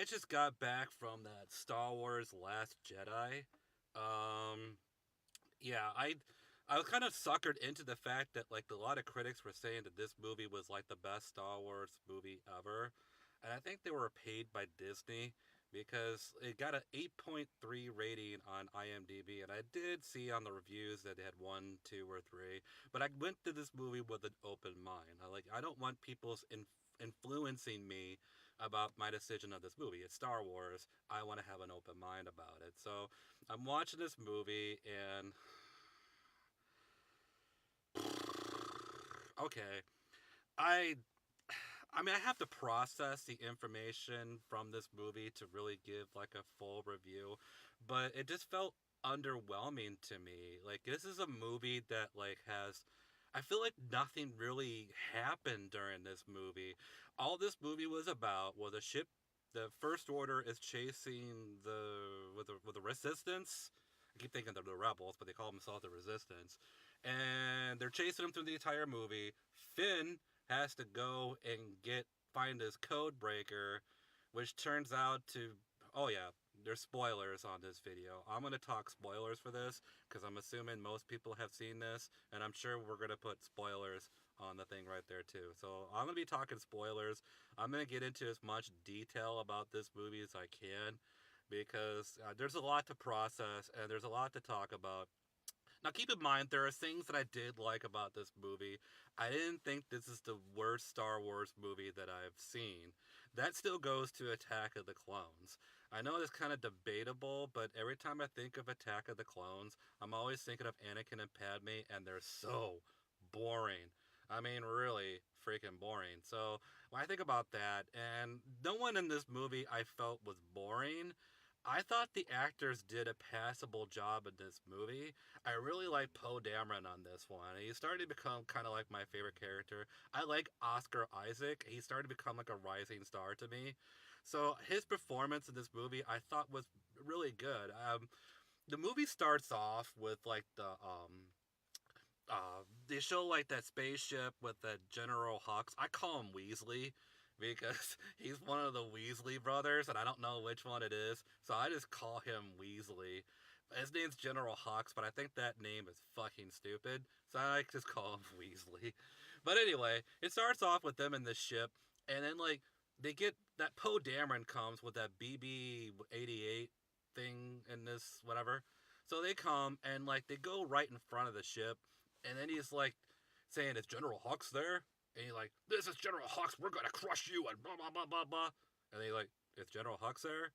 I just got back from that Star Wars Last Jedi. Um, yeah, I was kind of suckered into the fact that like a lot of critics were saying that this movie was like the best Star Wars movie ever, and I think they were paid by Disney because it got an 8.3 rating on IMDb, and I did see on the reviews that it had 1, 2, or 3, but I went to this movie with an open mind. I don't want people's influencing me about my decision of this movie. It's Star Wars. I want to have an open mind about it. So I'm watching this movie and okay, I I mean I have to process the information from this movie to really give like a full review, but it just felt underwhelming to me. Like this is a movie that like has I feel like nothing really happened during this movie. All this movie was about was a ship. The First Order is chasing the Resistance. I keep thinking they're the rebels, but they call themselves the Resistance, and they're chasing them through the entire movie. Finn has to go and find his code breaker, which turns out to oh yeah, there's spoilers on this video. I'm going to talk spoilers for this because I'm assuming most people have seen this, and I'm sure we're going to put spoilers on the thing right there too. So I'm going to be talking spoilers. I'm going to get into as much detail about this movie as I can because there's a lot to process and there's a lot to talk about. Now, keep in mind, there are things that I did like about this movie. I didn't think this is the worst Star Wars movie that I've seen. That still goes to Attack of the Clones. I know it's kind of debatable, but every time I think of Attack of the Clones, I'm always thinking of Anakin and Padme, and they're so boring. I mean, really freaking boring. So when I think about that, and no one in this movie I felt was boring. I thought the actors did a passable job in this movie. I really like Poe Dameron on this one. He's starting to become kind of like my favorite character. I like Oscar Isaac. He's starting to become like a rising star to me. So his performance in this movie I thought was really good. The movie starts off with like they show like that spaceship with the General Hux. I call him Weasley because he's one of the Weasley brothers, and I don't know which one it is, so I just call him Weasley. His name's General Hux, but I think that name is fucking stupid, so I just call him Weasley. But anyway, it starts off with them in this ship, and then like they get that Poe Dameron comes with that BB-88 thing in this whatever. So they come and like they go right in front of the ship, and then he's like saying, "Is General Hux there?" And he's like, "This is General Hux. We're gonna crush you." And blah blah blah blah blah. And they like, "Is General Hux there?"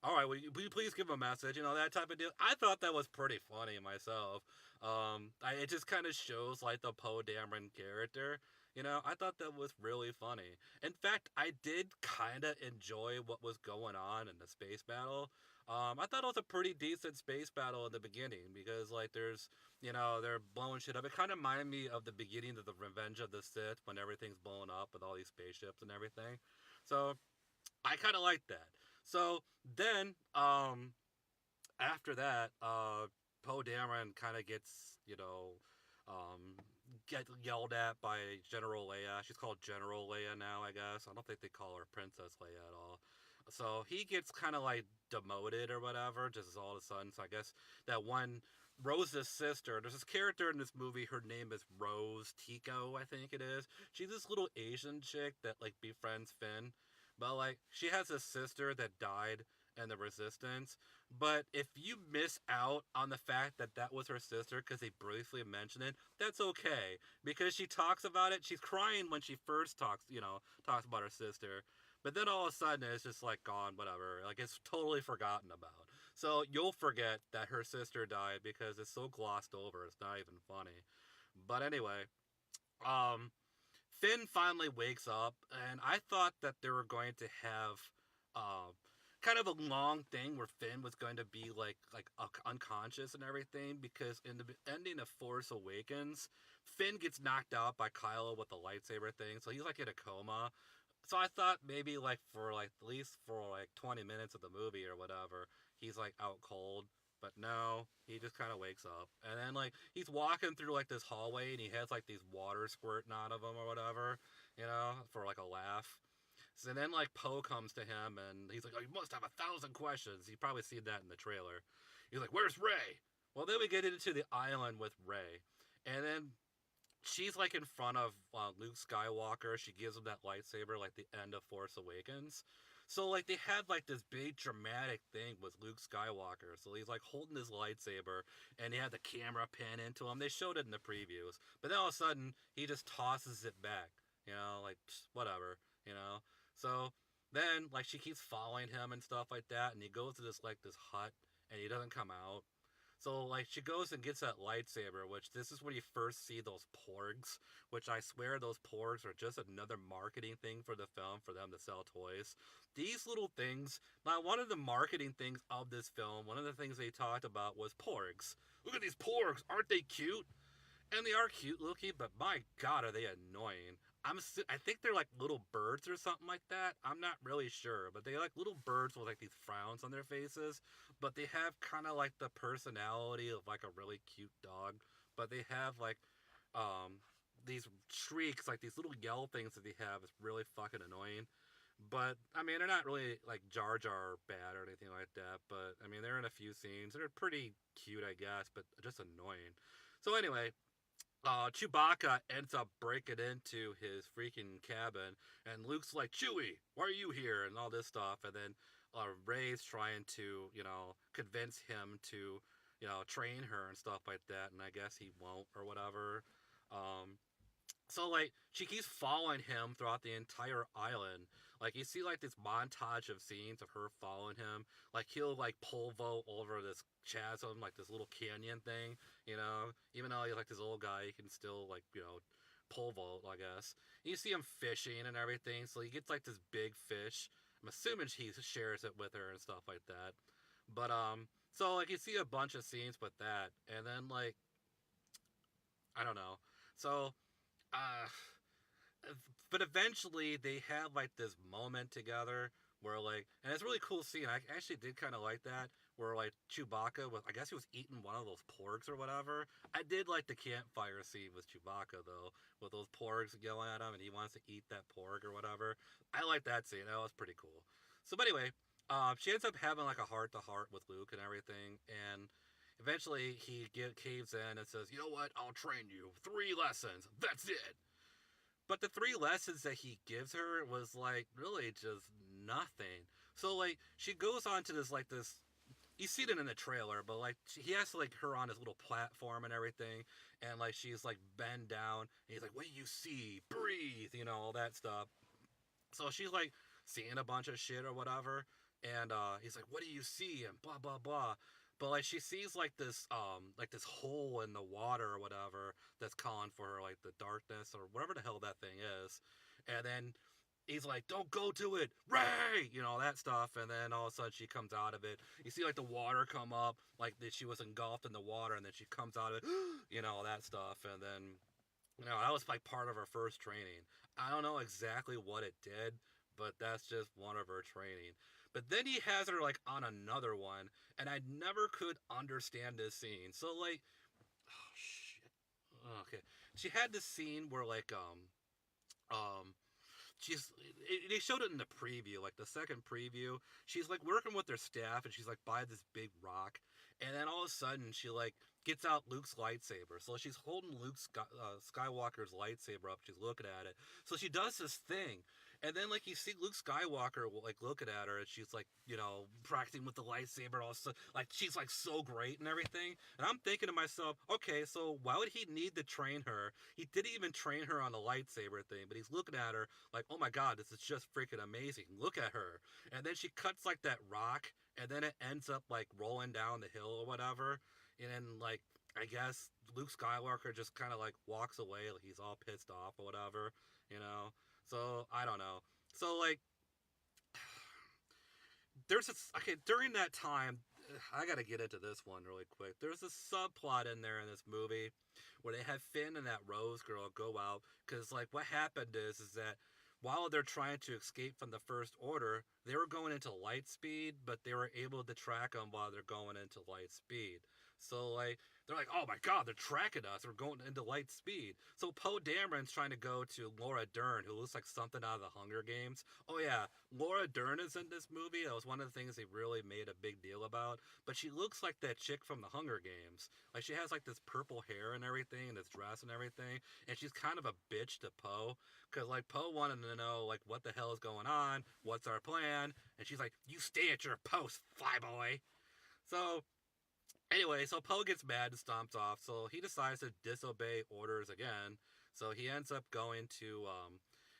All right, will you please give a message? You know, that type of deal. I thought that was pretty funny myself. It just kind of shows like the Poe Dameron character. You know, I thought that was really funny. In fact, I did kind of enjoy what was going on in the space battle. I thought it was a pretty decent space battle in the beginning because, like, they're blowing shit up. It kind of reminded me of the beginning of the Revenge of the Sith when everything's blowing up with all these spaceships and everything. So I kind of like that. So then, after that, Poe Dameron kind of gets, um, get yelled at by General Leia. She's called General Leia now, I guess. I don't think they call her Princess Leia at all. So he gets kind of like demoted or whatever, just all of a sudden. So I guess that one Rose's sister. There's this character in this movie. Her name is Rose Tico, I think it is. She's this little Asian chick that like befriends Finn. But like she has a sister that died in the Resistance. But if you miss out on the fact that that was her sister because they briefly mention it, that's okay because she talks about it. She's crying when she first talks about her sister. But then all of a sudden it's just like gone, whatever. Like it's totally forgotten about. So you'll forget that her sister died because it's so glossed over. It's not even funny. But anyway, um, Finn finally wakes up, and I thought that they were going to have uh, kind of a long thing where Finn was going to be unconscious and everything because in the ending of Force Awakens, Finn gets knocked out by Kylo with the lightsaber thing, so he's like in a coma. So I thought maybe like for like at least for like 20 minutes of the movie or whatever, he's like out cold. But no, he just kind of wakes up. And then like he's walking through like this hallway and he has like these water squirting out of him or whatever, for like a laugh. So then like Poe comes to him and he's like, "Oh, you must have 1,000 questions." You probably seen that in the trailer. He's like, "Where's Ray?" Well, then we get into the island with Ray, and then she's like in front of Luke Skywalker. She gives him that lightsaber like the end of Force Awakens. So like they had like this big dramatic thing with Luke Skywalker. So he's like holding his lightsaber and he had the camera pan into him. They showed it in the previews. But then all of a sudden he just tosses it back. You know, like whatever, you know. So then like she keeps following him and stuff like that and he goes to this hut and he doesn't come out. So like she goes and gets that lightsaber, which this is when you first see those porgs, which I swear those porgs are just another marketing thing for the film for them to sell toys. These little things, now one of the marketing things of this film, one of the things they talked about was porgs. Look at these porgs, aren't they cute? And they are cute looking, but my god, are they annoying. I think they're like little birds or something like that. I'm not really sure, but they like little birds with like these frowns on their faces, but they have kind of like the personality of like a really cute dog, but they have like um these shrieks, like these little yell things that they have is really fucking annoying. But I mean, they're not really like Jar Jar bad or anything like that. But I mean, they're in a few scenes. They're pretty cute, I guess, but just annoying. So anyway, Chewbacca ends up breaking into his freaking cabin, and Luke's like, "Chewie, why are you here?" and all this stuff, and then Ray's trying to, convince him to, train her and stuff like that, and I guess he won't or whatever. Um, so like she keeps following him throughout the entire island. Like you see like this montage of scenes of her following him. Like he'll like pole vault over this chasm, like this little canyon thing. Even though he's like this old guy, he can still like pole vault, I guess. And you see him fishing and everything. So he gets like this big fish. I'm assuming he shares it with her and stuff like that. But so like you see a bunch of scenes with that, and then like I don't know. So uh but eventually they have like this moment together where like, and it's a really cool scene. I actually did kind of like that, where like Chewbacca was, I guess he was eating one of those porgs or whatever. I did like the campfire scene with Chewbacca though, with those porgs yelling at him and he wants to eat that porg or whatever. I like that scene. That was pretty cool. So, but anyway, she ends up having like a heart to heart with Luke and everything, and eventually caves in and says, "You know what? I'll train you. 3 lessons. That's it." But the 3 lessons that he gives her was like really just nothing. So like she goes on to this. You see it in the trailer, but like he has like her on his little platform and everything, and like she's like bend down, and he's like, "What do you see? Breathe," all that stuff. So she's like seeing a bunch of shit or whatever, and he's like, "What do you see?" and blah blah blah. But like she sees like this hole in the water or whatever that's calling for her, like the darkness or whatever the hell that thing is. And then he's like, "Don't go to it, Ray," that stuff. And then all of a sudden she comes out of it. You see like the water come up, like that she was engulfed in the water, and then she comes out of it, all that stuff. And then that was like part of her first training. I don't know exactly what it did, but that's just one of her training. But then he has her like on another one, and I never could understand this scene. So like, oh shit. Okay, she had this scene where like um she's they showed it in the preview, like the second preview. She's like working with their staff and she's like by this big rock, and then all of a sudden she like gets out Luke's lightsaber. So she's holding Skywalker's lightsaber up, she's looking at it. So she does this thing, and then like you see Luke Skywalker like looking at her, and she's like practicing with the lightsaber, also like she's like so great and everything. And I'm thinking to myself, okay, so why would he need to train her? He didn't even train her on the lightsaber thing, but he's looking at her like, "Oh my god, this is just freaking amazing. Look at her." And then she cuts like that rock, and then it ends up like rolling down the hill or whatever. And then like I guess Luke Skywalker just kind of like walks away, like he's all pissed off or whatever, you know. So I don't know. So like there's a okay during that time. I gotta get into this one really quick. There's a subplot in there in this movie where they have Finn and that Rose girl go out because like what happened is that while they're trying to escape from the First Order, they were going into light speed, but they were able to track them while they're going into light speed. So like they're like, oh my god, they're tracking us. We're going into light speed. So Poe Dameron's trying to go to Laura Dern, who looks like something out of the Hunger Games. Oh yeah, Laura Dern is in this movie. That was one of the things they really made a big deal about. But she looks like that chick from the Hunger Games. Like she has like this purple hair and everything, and this dress and everything. And she's kind of a bitch to Poe, because like Poe wanted to know like what the hell is going on, what's our plan, and she's like, you stay at your post, flyboy. So anyway, so Poe gets mad and stomps off, so he decides to disobey orders again. So he ends up going to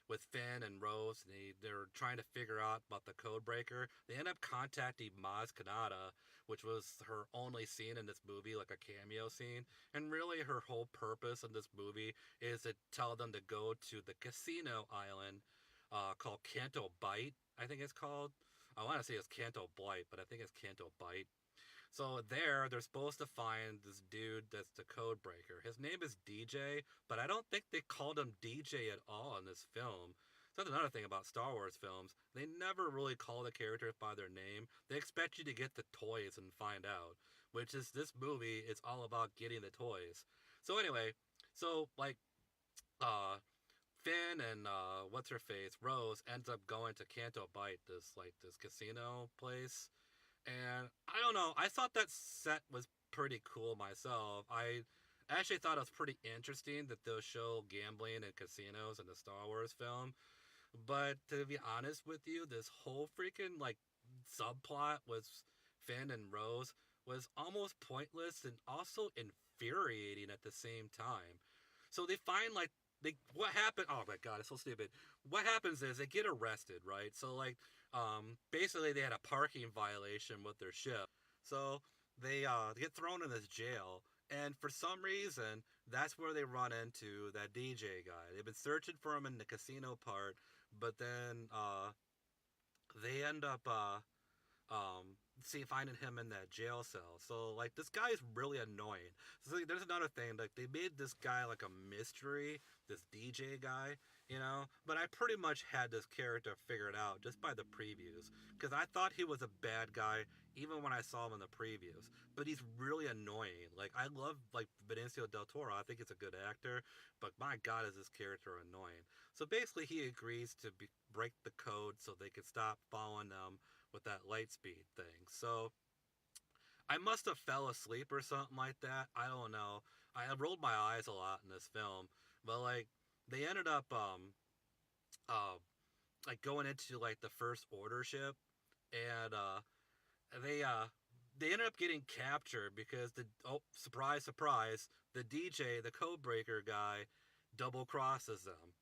with Finn and Rose, and they're trying to figure out about the code breaker. They end up contacting Maz Kanata, which was her only scene in this movie, like a cameo scene. And really, her whole purpose in this movie is to tell them to go to the casino island called Canto Bight, I think it's called. I want to say it's Canto Blight, but I think it's Canto Bight. So there, they're supposed to find this dude that's the code breaker. His name is DJ, but I don't think they called him DJ at all in this film. So that's another thing about Star Wars films. They never really call the characters by their name. They expect you to get the toys and find out. Which is this movie, it's all about getting the toys. So anyway, so like Finn and what's her face, Rose ends up going to Canto Bight, this casino place, and I don't know. I thought that set was pretty cool myself. I actually thought it was pretty interesting that they'll show gambling and casinos in the Star Wars film. But to be honest with you, this whole freaking like subplot with Finn and Rose was almost pointless and also infuriating at the same time. So they find like they what happened? Oh my god, it's so stupid. What happens is they get arrested, right? So like basically they had a parking violation with their ship. So they get thrown in this jail, and for some reason that's where they run into that DJ guy. They've been searching for him in the casino part, but then they end up see finding him in that jail cell. So like this guy is really annoying. So like, there's another thing, like they made this guy like a mystery, this DJ guy, but I pretty much had this character figured out just by the previews, because I thought he was a bad guy even when I saw him in the previews. But he's really annoying. Like I love like Benicio del Toro. I think he's a good actor, but my god, is this character annoying. So basically he agrees to break the code so they can stop following them with that light speed thing. So I must have fell asleep or something like that. I don't know. I rolled my eyes a lot in this film, but like they ended up uh like going into like the first order ship, and they uh they ended up getting captured because the oh, surprise surprise, the DJ, the code breaker guy, double crosses them.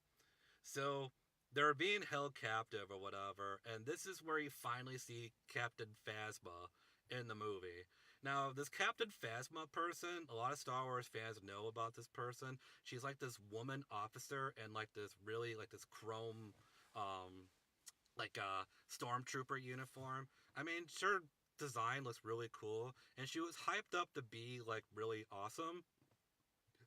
So they're being held captive or whatever, and this is where you finally see Captain Phasma in the movie. Now, this Captain Phasma person, a lot of Star Wars fans know about this person. She's like this woman officer in like this really like this chrome like stormtrooper uniform. I mean, her design looks really cool, and she was hyped up to be like really awesome.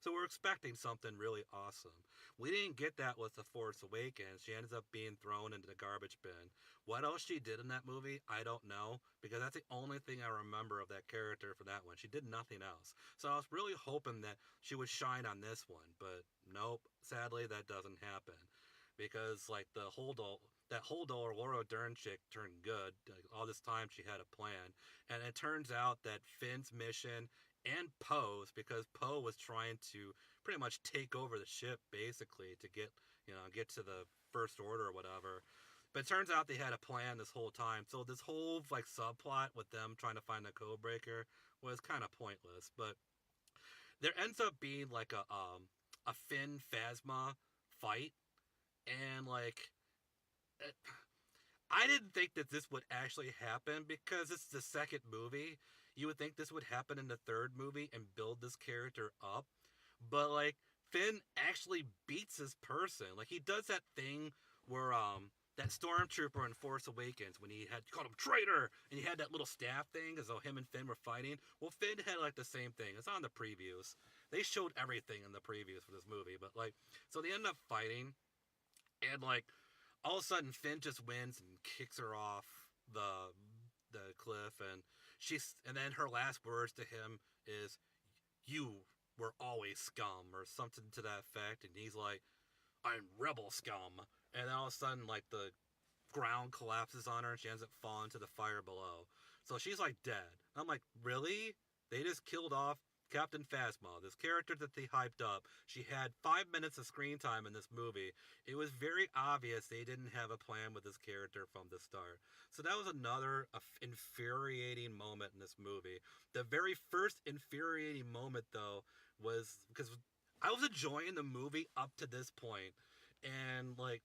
So we're expecting something really awesome. We didn't get that with The Force Awakens. She ends up being thrown into the garbage bin. What else she did in that movie, I don't know, because that's the only thing I remember of that character for that one. She did nothing else. So I was really hoping that she would shine on this one, but nope. Sadly, that doesn't happen, because like that Holdall Laura Dern chick turned good. Like, all this time she had a plan, and it turns out that Finn's mission and Poe's, because Poe was trying to pretty much take over the ship basically to get to the first order or whatever. But it turns out they had a plan this whole time. So this whole like subplot with them trying to find the code breaker was kind of pointless. But there ends up being like a Finn Phasma fight, and like it, I didn't think that this would actually happen because it's the second movie. You would think this would happen in the third movie and build this character up. But like Finn actually beats his person. Like he does that thing where that stormtrooper in Force Awakens, when he had called him traitor and he had that little staff thing as though him and Finn were fighting. Well, Finn had like the same thing. It's on the previews. They showed everything in the previews for this movie, but like so they end up fighting, and like all of a sudden Finn just wins and kicks her off the cliff, and And then her last words to him is, "You were always scum," or something to that effect. And he's like, "I'm rebel scum." And then all of a sudden, like the ground collapses on her and she ends up falling to the fire below. So she's like dead. I'm like, really? They just killed off Captain Phasma, this character that they hyped up. She had 5 minutes of screen time in this movie. It was very obvious they didn't have a plan with this character from the start. So that was another infuriating moment in this movie. The very first infuriating moment, though, was because I was enjoying the movie up to this point, and like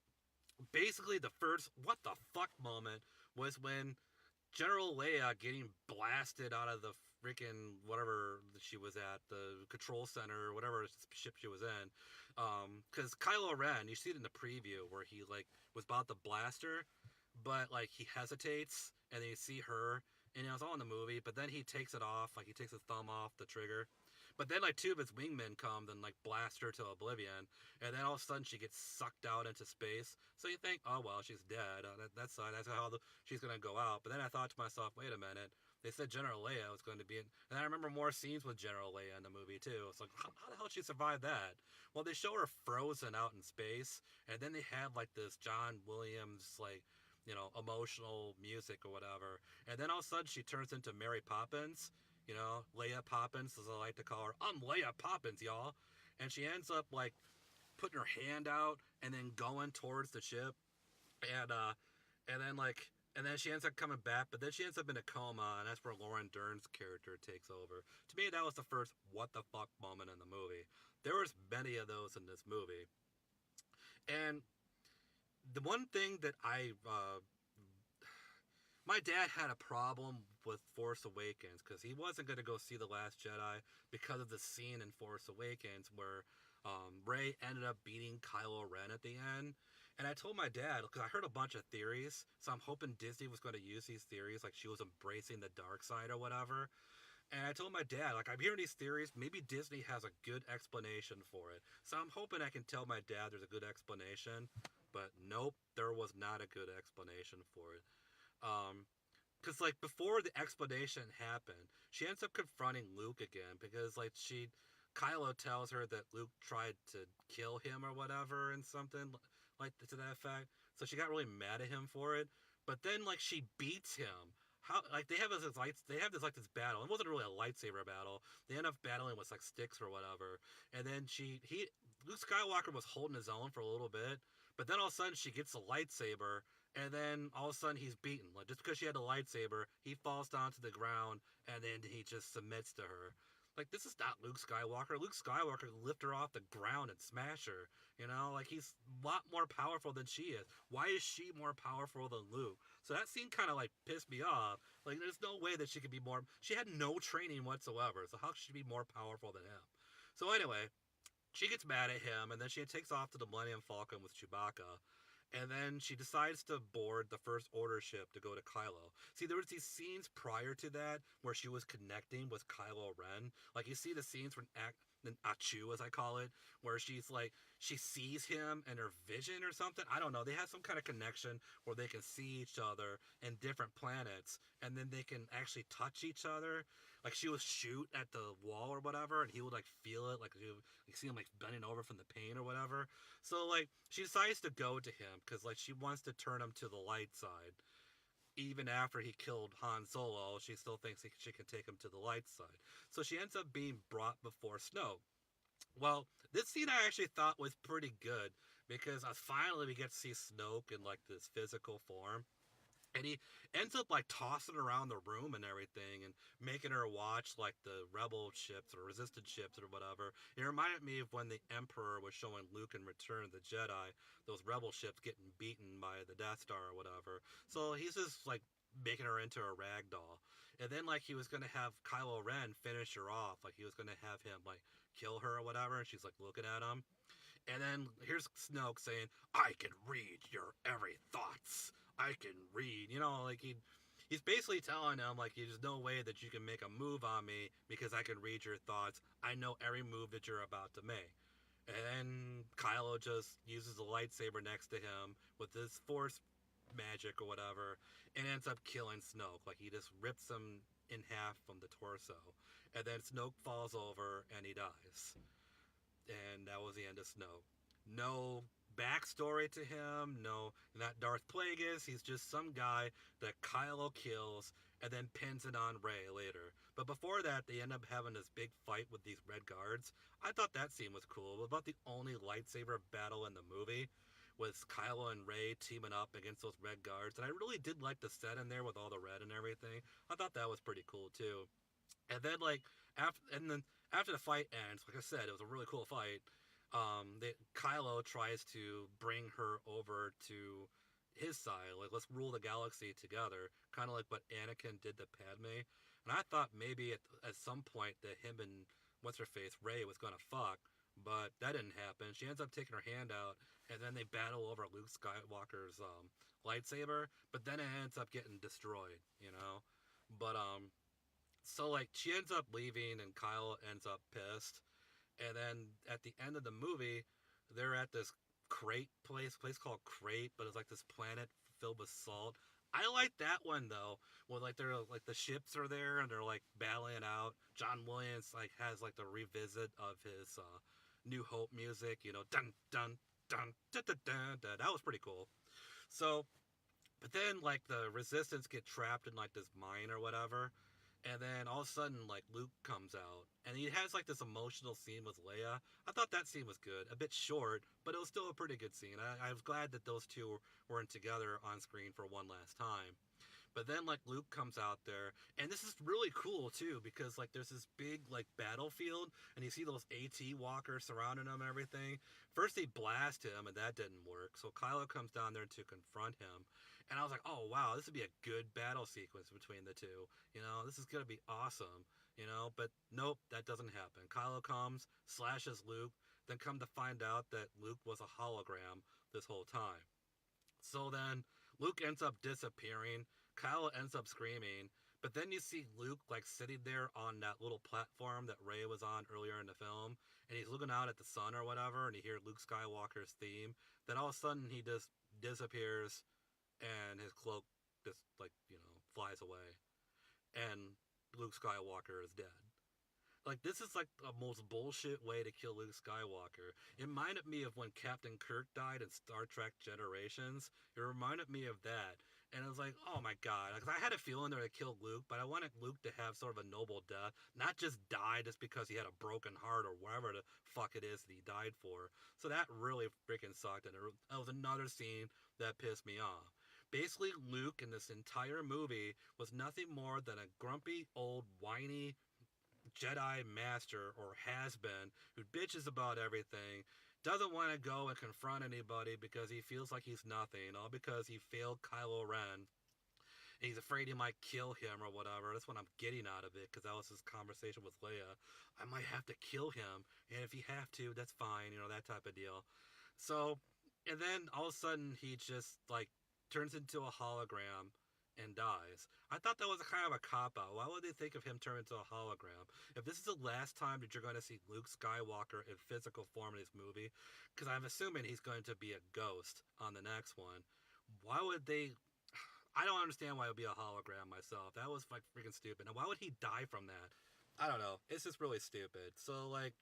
basically the first what the fuck moment was when General Leia getting blasted out of the freaking whatever she was at, the control center or whatever ship she was in. Because Kylo Ren, you see it in the preview where he like was about to blast her, but like he hesitates, and then you see her, and you know, it's all in the movie. But then he takes it off, like he takes his thumb off the trigger. But then like two of his wingmen come and like blast her to oblivion, and then all of a sudden she gets sucked out into space. So you think, oh well, she's dead. That's how she's gonna go out. But then I thought to myself, wait a minute. They said General Leia was going to be in, and I remember more scenes with General Leia in the movie too. It's like, how the hell did she survive that? Well, they show her frozen out in space, and then they have like this John Williams like, you know, emotional music or whatever, and then all of a sudden she turns into Mary Poppins, you know, Leia Poppins, as I like to call her. I'm Leia Poppins, y'all. And she ends up like putting her hand out and then going towards the ship, and and then like and then she ends up coming back, but then she ends up in a coma, and that's where Lauren Dern's character takes over. To me, that was the first what the fuck moment in the movie. There was many of those in this movie, and the one thing that my dad had a problem with Force Awakens because he wasn't going to go see The Last Jedi because of the scene in Force Awakens where Rey ended up beating Kylo Ren at the end. And I told my dad, because I heard a bunch of theories, so I'm hoping Disney was going to use these theories, like she was embracing the dark side or whatever. And I told my dad, like, I'm hearing these theories, maybe Disney has a good explanation for it. So I'm hoping I can tell my dad there's a good explanation. But nope, there was not a good explanation for it. Um, because like before the explanation happened, she ends up confronting Luke again because like Kylo tells her that Luke tried to kill him or whatever and something like to that effect. So she got really mad at him for it. But then like she beats him. How like they have this battle. It wasn't really a lightsaber battle. They end up battling with like sticks or whatever. And then Luke Skywalker was holding his own for a little bit, but then all of a sudden she gets a lightsaber, and then all of a sudden he's beaten. Like just because she had a lightsaber, he falls down to the ground, and then he just submits to her. Like this is not Luke Skywalker. Luke Skywalker could lift her off the ground and smash her. You know, like he's a lot more powerful than she is. Why is she more powerful than Luke? So that scene kind of like pissed me off. Like there's no way that she could be more. She had no training whatsoever. So how could she be more powerful than him? So anyway, she gets mad at him, and then she takes off to the Millennium Falcon with Chewbacca. And then she decides to board the First Order ship to go to Kylo. See, there was these scenes prior to that where she was connecting with Kylo Ren. Like you see the scenes from Achu, as I call it, where she's like she sees him in her vision or something. I don't know. They have some kind of connection where they can see each other in different planets, and then they can actually touch each other. Like she would shoot at the wall or whatever, and he would like feel it, like you see him like bending over from the pain or whatever. So like she decides to go to him because like she wants to turn him to the light side. Even after he killed Han Solo, she still thinks she can take him to the light side. So she ends up being brought before Snoke. Well, this scene I actually thought was pretty good because finally we get to see Snoke in like this physical form, and he ends up like tossing around the room and everything and making her watch like the rebel ships or resistance ships or whatever. It reminded me of when the Emperor was showing Luke in Return of the Jedi, those rebel ships getting beaten by the Death Star or whatever. So he's just like making her into a rag doll. And then like he was gonna have Kylo Ren finish her off, like he was gonna have him like kill her or whatever, and she's like looking at him. And then here's Snoke saying, "I can read your every thoughts. I can read." You know, like he's basically telling him like there's no way that you can make a move on me because I can read your thoughts. I know every move that you're about to make. And then Kylo just uses a lightsaber next to him with his force magic or whatever, and ends up killing Snoke. Like he just rips him in half from the torso. And then Snoke falls over and he dies. And that was the end of Snoke. No backstory to him, no, not Darth Plagueis, he's just some guy that Kylo kills and then pins it on Rey later. But before that, they end up having this big fight with these Red Guards. I thought that scene was cool. It was about the only lightsaber battle in the movie was Kylo and Rey teaming up against those Red Guards. And I really did like the set in there with all the red and everything. I thought that was pretty cool too. And then after the fight ends, like I said, it was a really cool fight. Kylo tries to bring her over to his side, like let's rule the galaxy together, kind of like what Anakin did to Padme. And I thought maybe at some point that him and what's her face Rey was gonna fuck, but that didn't happen. She ends up taking her hand out, and then they battle over Luke Skywalker's lightsaber. But then it ends up getting destroyed, you know. But so like she ends up leaving, and Kyle ends up pissed. And then at the end of the movie, they're at this place called Crate, but it's like this planet filled with salt. I like that one though. Well, like they're like the ships are there and they're like battling out. John Williams like has like the revisit of his New Hope music. You know, dun dun dun dun dun dun. Dun. That was pretty cool. So, but then like the Resistance get trapped in like this mine or whatever, and then all of a sudden like Luke comes out and he has like this emotional scene with Leia. I thought that scene was good, a bit short, but it was still a pretty good scene. I was glad that those two weren't together on screen for one last time. But then like Luke comes out there, and this is really cool too because like there's this big like battlefield, and you see those AT walkers surrounding him and everything. First they blast him, and that didn't work. So Kylo comes down there to confront him, and I was like, oh wow, this would be a good battle sequence between the two. You know, this is gonna be awesome. You know, but nope, that doesn't happen. Kylo comes, slashes Luke, then come to find out that Luke was a hologram this whole time. So then Luke ends up disappearing. Kyle ends up screaming. But then you see Luke like sitting there on that little platform that Rey was on earlier in the film, and he's looking out at the sun or whatever, and you hear Luke Skywalker's theme. Then all of a sudden he just disappears, and his cloak just like flies away, and Luke Skywalker is dead. Like this is like the most bullshit way to kill Luke Skywalker. It reminded me of when Captain Kirk died in Star Trek Generations. It reminded me of that. And I was like, oh my god. Because I had a feeling they would kill Luke, but I wanted Luke to have sort of a noble death. Not just die just because he had a broken heart or whatever the fuck it is that he died for. So that really freaking sucked. And that was another scene that pissed me off. Basically, Luke in this entire movie was nothing more than a grumpy, old, whiny Jedi master or has been who bitches about everything, doesn't want to go and confront anybody because he feels like he's nothing, all because he failed Kylo Ren. And he's afraid he might kill him or whatever. That's what I'm getting out of it because that was his conversation with Leia. I might have to kill him, and if you have to, that's fine, that type of deal. So, and then all of a sudden he just like turns into a hologram and dies. I thought that was a kind of a cop out. Why would they think of him turning into a hologram? If this is the last time that you're going to see Luke Skywalker in physical form in this movie, because I'm assuming he's going to be a ghost on the next one, why would they? I don't understand why it would be a hologram myself. That was like freaking stupid. And why would he die from that? I don't know. It's just really stupid. So like,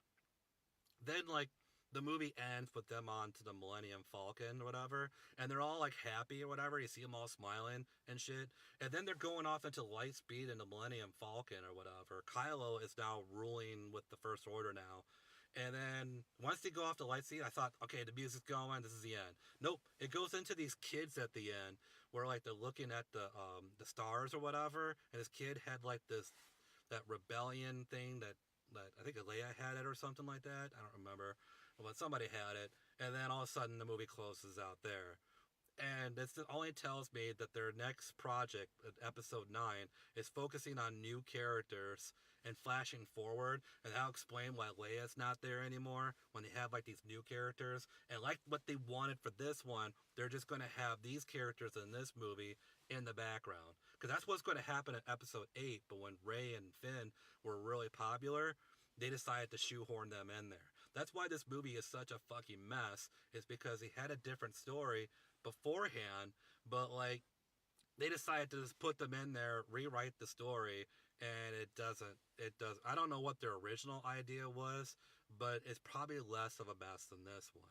then like the movie ends with them on to the Millennium Falcon or whatever, and they're all like happy or whatever. You see them all smiling and shit, and then they're going off into light speed in the Millennium Falcon or whatever. Kylo is now ruling with the First Order now. And then once they go off the light speed, I thought, okay, the music's going, this is the end. Nope, it goes into these kids at the end, where like they're looking at the stars or whatever, and this kid had like that rebellion thing that I think Leia had it or something like that. I don't remember, but somebody had it, and then all of a sudden the movie closes out there. And this only tells me that their next project, episode 9, is focusing on new characters and flashing forward, and that'll explain why Leia's not there anymore when they have like these new characters. And like what they wanted for this one, they're just going to have these characters in this movie in the background. Because that's what's going to happen in episode 8, but when Rey and Finn were really popular, they decided to shoehorn them in there. That's why this movie is such a fucking mess, is because he had a different story beforehand, but like They decided to just put them in there, rewrite the story, and it doesn't. It does. I don't know what their original idea was, but it's probably less of a mess than this one.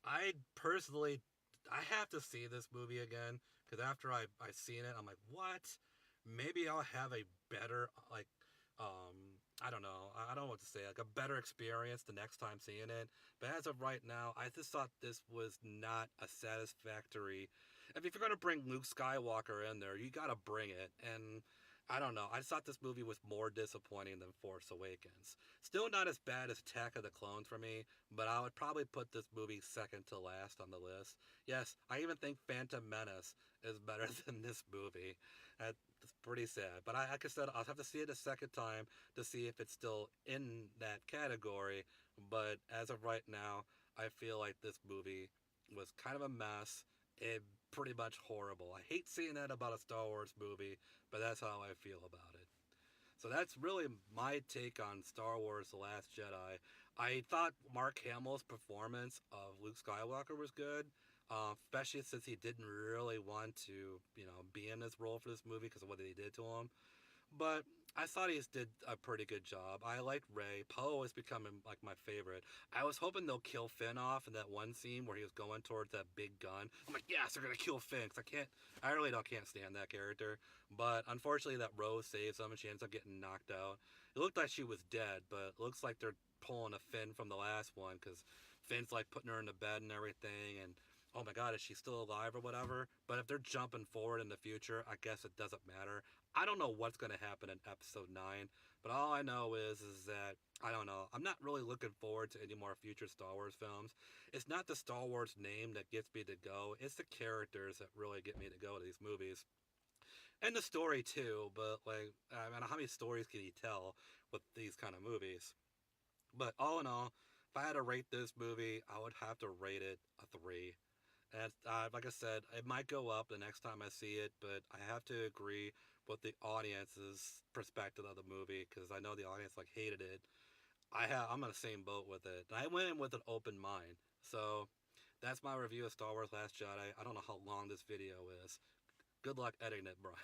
I personally, I have to see this movie again because after I seen it, I'm like, what? Maybe I'll have a better I don't know. I don't know what to say. Like a better experience the next time seeing it. But as of right now, I just thought this was not a satisfactory. If you're gonna bring Luke Skywalker in there, you gotta bring it. And I don't know. I just thought this movie was more disappointing than Force Awakens. Still not as bad as Attack of the Clones for me, but I would probably put this movie second to last on the list. Yes, I even think Phantom Menace is better than this movie. That's pretty sad. But like I said, I'll have to see it a second time to see if it's still in that category. But as of right now, I feel like this movie was kind of a mess. It pretty much horrible. I hate seeing that about a Star Wars movie, but that's how I feel about it. So that's really my take on Star Wars The Last Jedi. I thought Mark Hamill's performance of Luke Skywalker was good, especially since he didn't really want to, be in this role for this movie because of what they did to him. But I thought he did a pretty good job. I liked Ray. Poe is becoming like my favorite. I was hoping they'll kill Finn off in that one scene where he was going towards that big gun. I'm like, yes, they're gonna kill Finn because I really don't can't stand that character. But unfortunately, that Rose saves him and she ends up getting knocked out. It looked like she was dead, but it looks like they're pulling a Finn from the last one because Finn's like putting her in the bed and everything, and oh my god, is she still alive or whatever? But if they're jumping forward in the future, I guess it doesn't matter. I don't know what's going to happen in episode 9, but all I know is that I don't know. I'm not really looking forward to any more future Star Wars films. It's not the Star Wars name that gets me to go. It's the characters that really get me to go to these movies. And the story too, but like I mean how many stories can you tell with these kind of movies? But all in all, if I had to rate this movie, I would have to rate it a 3. And like I said, it might go up the next time I see it, but I have to agree with the audience's perspective of the movie because I know the audience like hated it. I'm on the same boat with it. And I went in with an open mind. So that's my review of Star Wars Last Jedi. I don't know how long this video is. Good luck editing it, Brian.